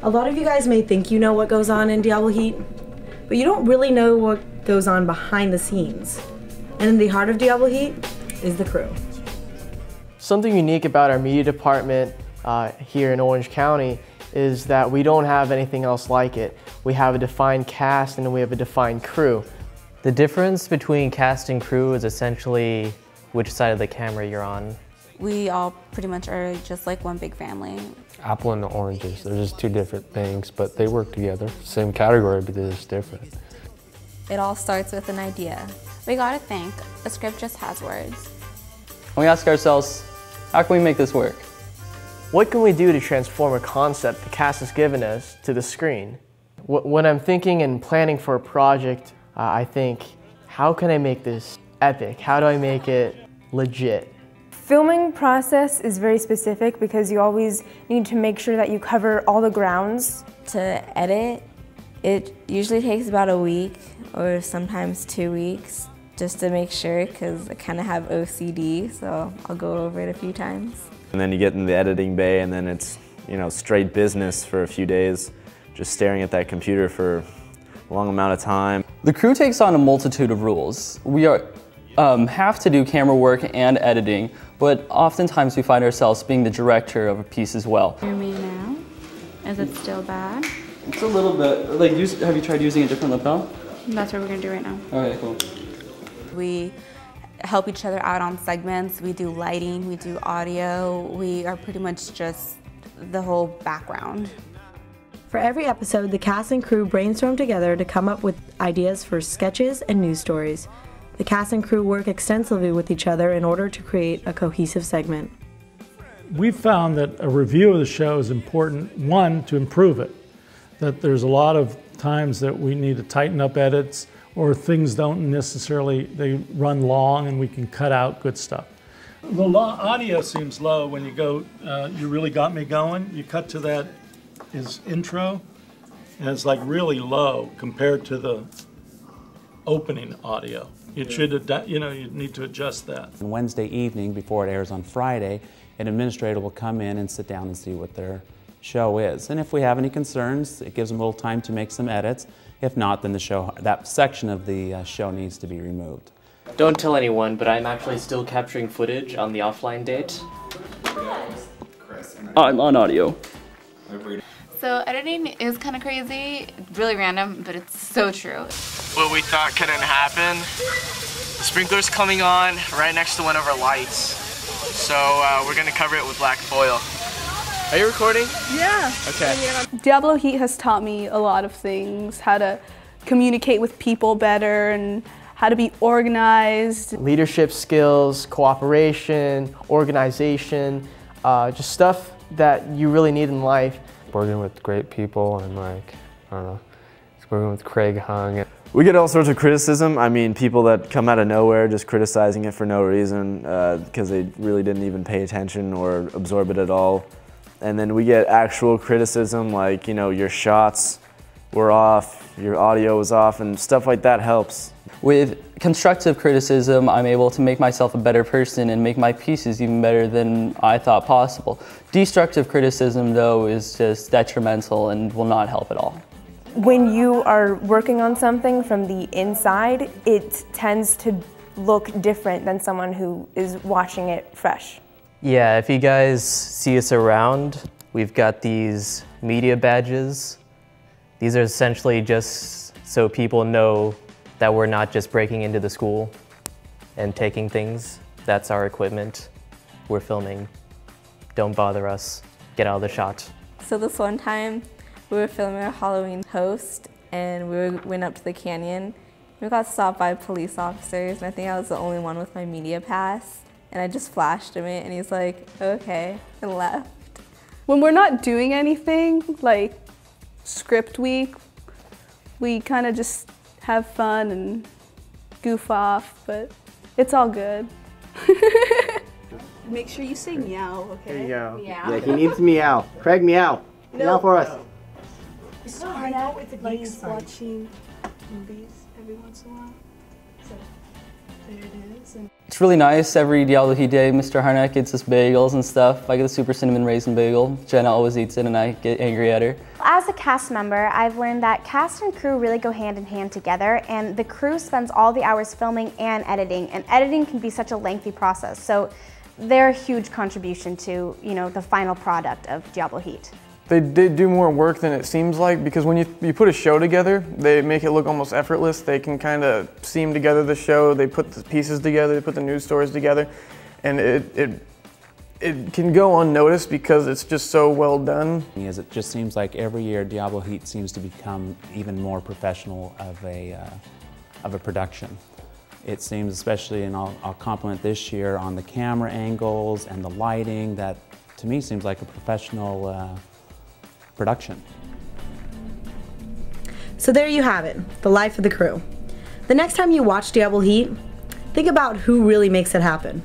A lot of you guys may think you know what goes on in Diablo Heat, but you don't really know what goes on behind the scenes. And in the heart of Diablo Heat is the crew. Something unique about our media department here in Orange County is that we don't have anything else like it. We have a defined cast and we have a defined crew. The difference between cast and crew is essentially which side of the camera you're on. We all pretty much are just like one big family. Apple and oranges, they're just two different things, but they work together. Same category, but they're just different. It all starts with an idea. We gotta think, a script just has words. And we ask ourselves, how can we make this work? What can we do to transform a concept the cast has given us to the screen? When I'm thinking and planning for a project, I think, how can I make this epic? How do I make it legit? Filming process is very specific because you always need to make sure that you cover all the grounds. To edit, it usually takes about a week or sometimes 2 weeks just to make sure, because I kind of have OCD, so I'll go over it a few times. And then you get in the editing bay and then it's, you know, straight business for a few days, just staring at that computer for a long amount of time. The crew takes on a multitude of roles. We have to do camera work and editing, but oftentimes we find ourselves being the director of a piece as well. Hear me now? Is it still bad? It's a little bit. Like, have you tried using a different lapel? That's what we're gonna do right now. Okay, cool. We help each other out on segments. We do lighting, we do audio. We are pretty much just the whole background. For every episode, the cast and crew brainstorm together to come up with ideas for sketches and news stories. The cast and crew work extensively with each other in order to create a cohesive segment. We've found that a review of the show is important, one, to improve it. That there's a lot of times that we need to tighten up edits, or things don't necessarily, they run long and we can cut out good stuff. The audio seems low when you go, you really got me going. You cut to that, his intro, and it's like really low compared to the opening audio. It should, you know, you need to adjust that. On Wednesday evening, before it airs on Friday, an administrator will come in and sit down and see what their show is. And if we have any concerns, it gives them a little time to make some edits. If not, then the show, that section of the show needs to be removed. Don't tell anyone, but I'm actually still capturing footage on the offline date. I'm on audio. So editing is kind of crazy, really random, but it's so true. What we thought couldn't happen, the sprinkler's coming on right next to one of our lights. So we're gonna cover it with black foil. Are you recording? Yeah. Okay. Diablo Heat has taught me a lot of things, how to communicate with people better and how to be organized. Leadership skills, cooperation, organization, just stuff that you really need in life. Working with great people and like, I don't know, working with Craig Hung. We get all sorts of criticism. I mean, people that come out of nowhere just criticizing it for no reason because they really didn't even pay attention or absorb it at all. And then we get actual criticism like, you know, your shots were off, your audio was off, and stuff like that helps. With constructive criticism, I'm able to make myself a better person and make my pieces even better than I thought possible. Destructive criticism, though, is just detrimental and will not help at all. When you are working on something from the inside, it tends to look different than someone who is watching it fresh. Yeah, if you guys see us around, we've got these media badges. These are essentially just so people know that we're not just breaking into the school and taking things. That's our equipment. We're filming. Don't bother us. Get out of the shot. So this one time, we were filming a Halloween host and we went up to the canyon. We got stopped by police officers and I think I was the only one with my media pass. And I just flashed him it and he's like, okay, and left. When we're not doing anything, like script week, we kind of just have fun and goof off, but it's all good. Make sure you say meow, okay? There you go. Meow. Yeah, he needs meow. Craig, meow. Meow for us. We start out with watching movies every once in a while. So there it is. And It's really nice. Every Diablo Heat day, Mr. Harnack gets us bagels and stuff. I get the super cinnamon raisin bagel. Jenna always eats it and I get angry at her. As a cast member, I've learned that cast and crew really go hand in hand together, and the crew spends all the hours filming and editing can be such a lengthy process. So they're a huge contribution to, the final product of Diablo Heat. They do more work than it seems like, because when you put a show together, they make it look almost effortless. They can kind of seam together the show, they put the pieces together, they put the news stories together, and it can go unnoticed because it's just so well done. As it just seems like every year Diablo Heat seems to become even more professional of a production. It seems, especially, and I'll compliment this year on the camera angles and the lighting, that to me seems like a professional production. So there you have it, the life of the crew. The next time you watch Diablo Heat, think about who really makes it happen.